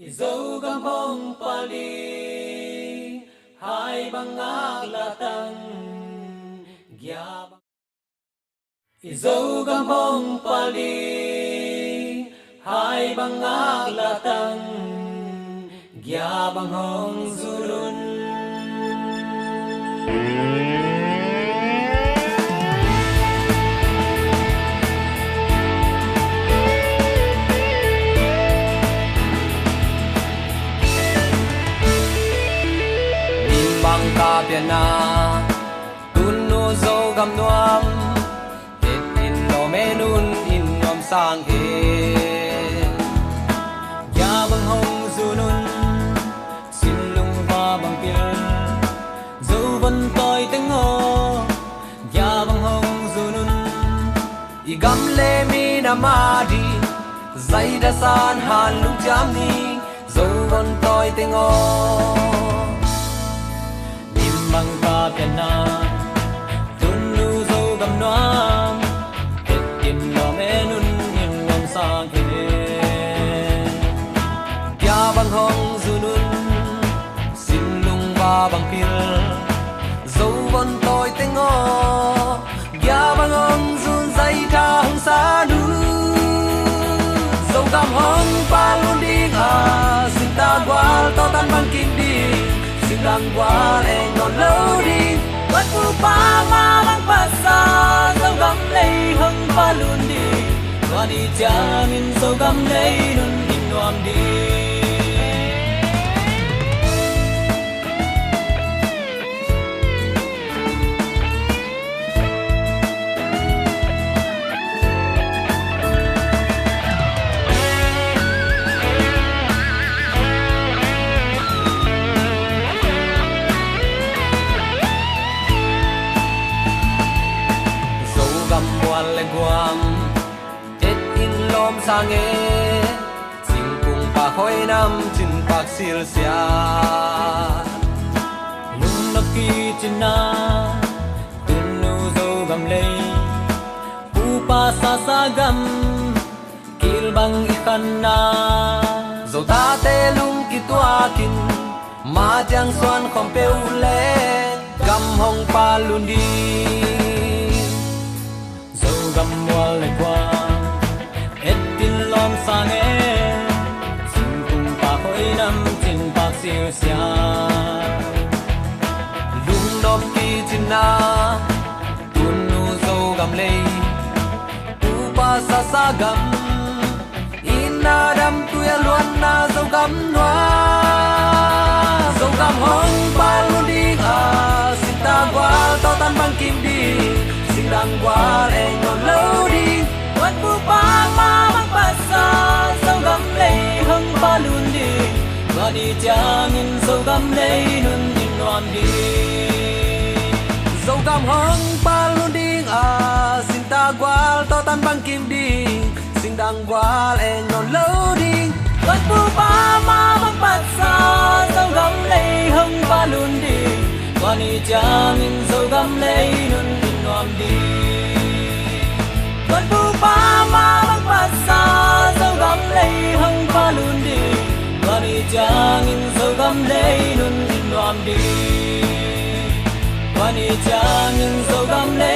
Dấu gam hong pali hai bangak latang gyab. Dấu gam hong pali hai bangak latang gyabang hong zulun. Ka piana tunu zo gam nuam it in lo menun in nom sang he ya bang hong zunun sin lung ba bang pil zo ban toi teng ho ya bang hong zunun I gam le mi na ma di zai da san han lung jam ni zo ban toi teng ho mang ta piana tunu zo gam nuam it in lo menun in nom sang he ya bang hong zunun sin lung ba bang pil zo bon toi tengo ya bang hong zun zai tha hong sa nu zo gam hong pa lun ding a sin ta gwal to tan bang kin di lang qua em còn lâu đi bắt phu pa ma mang pasa dâu gắm lấy hưng pa luôn đi qua đi cha min dâu gắm lấy nun in noam đi lên quam tết in lom sang nghe sing cùng pa khoi nam chin pak sil sia lung nak ki chin na tunu zo gam lei pu pa sa gam kil bang ikan na zo ta te lung ki tua kin ma jang suan khom peu le gam hong pa lun di gam wal le kwa et tin lom sang e sin cùng pa khoi nam chin pak siêu sia lung nom ki chin na tun nu zo gam le u pa sa gam in na dam tu ya luan na zo gam noa zo gam hong pa lu di a sin ta gwal to tan bang kim di đang qua em còn lâu đi quát phu pa ma mang pasa dâu gắm lấy hưng pa luôn đi và đi cha min dâu gắm lấy nun in noam đi dâu gắm hưng pa luôn đi à xin ta qua to tan băng kim đi xin đang qua em còn lâu đi quát phu pa ma mang pasa dâu gắm lấy hưng pa luôn đi và đi cha min dâu gắm lấy nun noam đi con phu pa ma mang pasa dâu gắm lấy hưng pa luôn đi và đi cha nghìn dâu gắm lấy nun noam đi và đi cha nghìn dâu gắm lấy